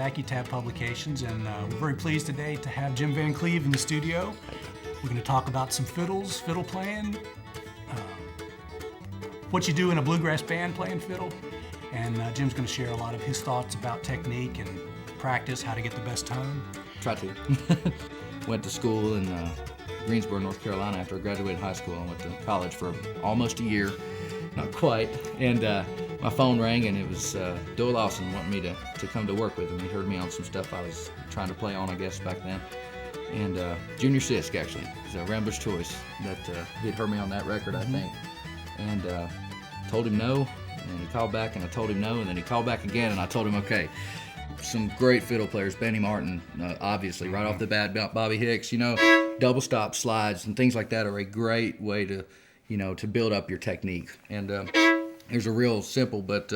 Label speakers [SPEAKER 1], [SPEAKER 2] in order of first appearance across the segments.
[SPEAKER 1] AcuTab Publications, and we're very pleased today to have Jim Van Cleve in the studio. We're going to talk about some fiddle playing, what you do in a bluegrass band playing fiddle, and Jim's going to share a lot of his thoughts about technique and practice, how to get the best tone.
[SPEAKER 2] Try to. Went to school in Greensboro, North Carolina after I graduated high school. I went to college for almost a year, not quite, and my phone rang and it was Doyle Lawson wanting me to come to work with him. He heard me on some stuff I was trying to play on, I guess, back then. And Junior Sisk, actually, is a Rambler's Choice that he'd heard me on that record, I think. And told him no, and he called back and I told him no, and then he called back again and I told him okay. Some great fiddle players, Benny Martin, obviously, right off the bat, Bobby Hicks, double stop slides and things like that are a great way to, to build up your technique. And there's a real simple but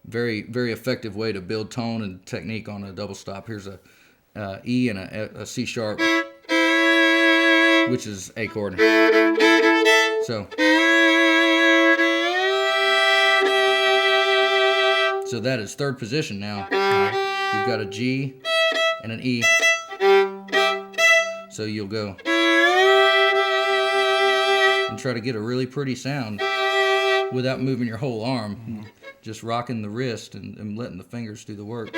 [SPEAKER 2] very, very effective way to build tone and technique on a double stop. Here's a E and a C sharp, which is A chord. So that is third position now. You've got a G and an E. So you'll go and try to get a really pretty sound without moving your whole arm. Just rocking the wrist and letting the fingers do the work.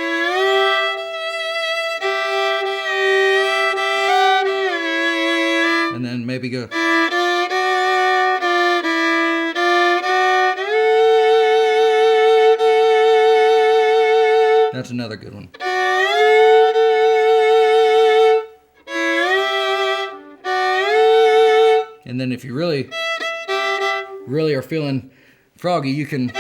[SPEAKER 2] And then maybe go. That's another good one. And then if you really are feeling froggy, you can.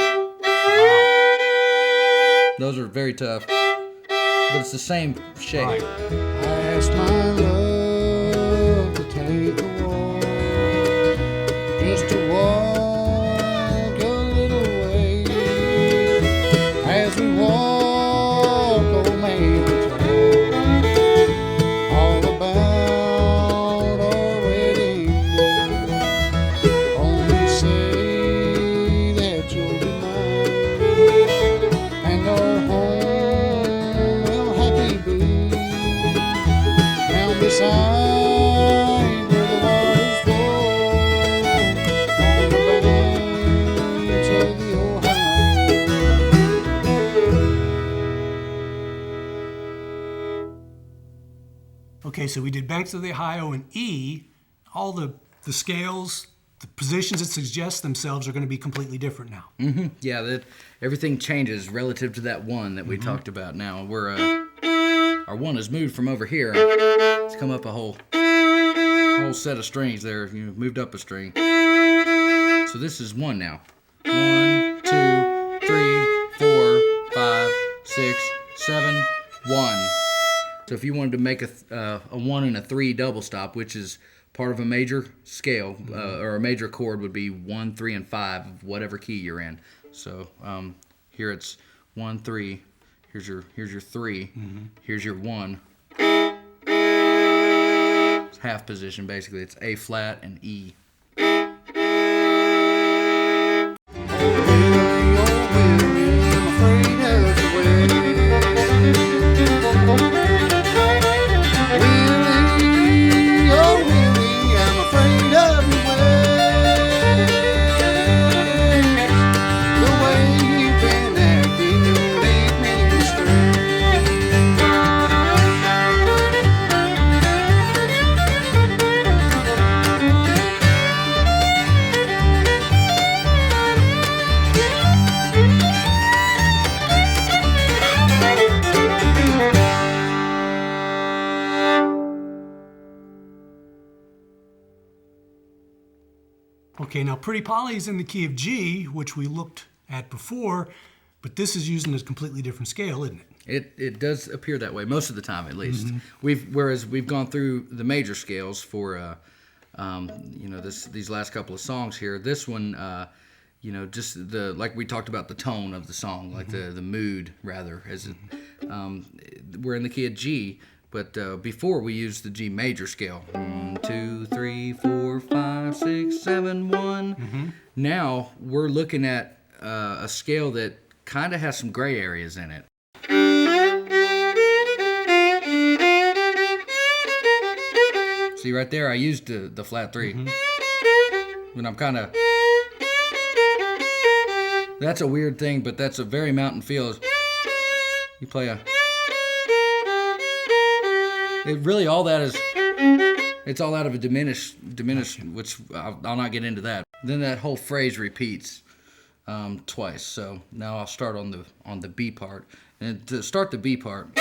[SPEAKER 2] Those are very tough, but it's the same shape.
[SPEAKER 3] Right. I asked my love to take a walk, just to walk a little way. As we walk, old man would talk all about our wedding day. Only say that you'll be mine, and our home will happy be. Down beside where the waters flow, on the banks of the Ohio.
[SPEAKER 1] Okay, so we did Banks of the Ohio and E. All the scales, the positions it suggests themselves are going to be completely different now.
[SPEAKER 2] Yeah, everything changes relative to that one that we talked about now. Our one has moved from over here. It's come up a whole set of strings there. Moved up a string. So this is one now. 1, 2, 3, 4, 5, 6, 7, 1. So if you wanted to make a 1 and a 3 double stop, which is part of a major scale, or a major chord would be 1, 3, and 5 of whatever key you're in. So here it's 1, 3. Here's your 3. Here's your 1. It's half position basically. It's A flat and E.
[SPEAKER 1] Okay, now Pretty Polly is in the key of G, which we looked at before, but this is using a completely different scale, isn't it?
[SPEAKER 2] It does appear that way most of the time, at least. Whereas we've gone through the major scales for these last couple of songs here. This one, just like we talked about the tone of the song, like the mood rather. We're in the key of G. But before we used the G major scale. 1, 2, 3, 4, 5, 6, 7, 1. Now we're looking at a scale that kind of has some gray areas in it. See right there, I used the flat 3. When I'm kind of... That's a weird thing, but that's a very mountain feel. You play a... It really, all that is... It's all out of a diminished, which I'll not get into that. Then that whole phrase repeats twice. So now I'll start on the B part. And to start the B part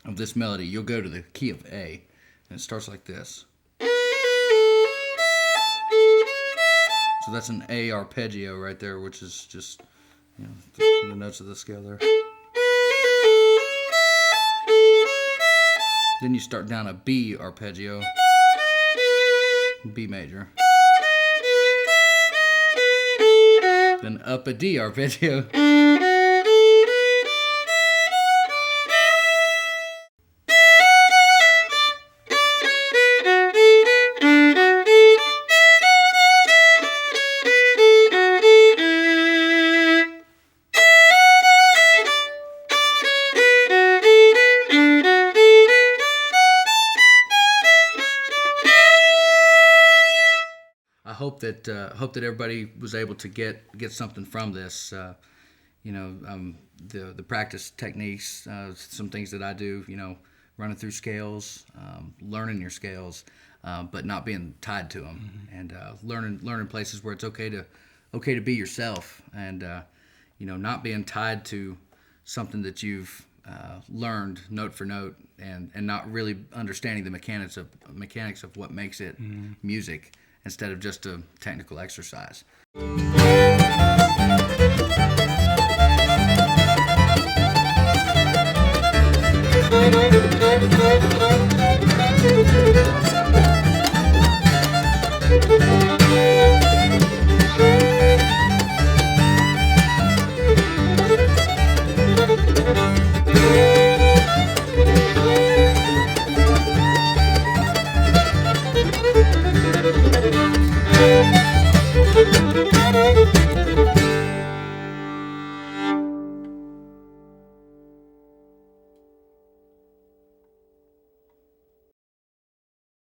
[SPEAKER 2] of this melody, you'll go to the key of A, and it starts like this. So that's an A arpeggio right there, which is just, you know, the notes of the scale there. Then you start down a B arpeggio, B major. Then up a D arpeggio. Hope that everybody was able to get something from this. You know, the practice techniques, some things that I do. You know, running through scales, learning your scales, but not being tied to them, and learning places where it's okay to be yourself, and you know, not being tied to something that you've learned note for note, and not really understanding the mechanics of what makes it music, instead of just a technical exercise.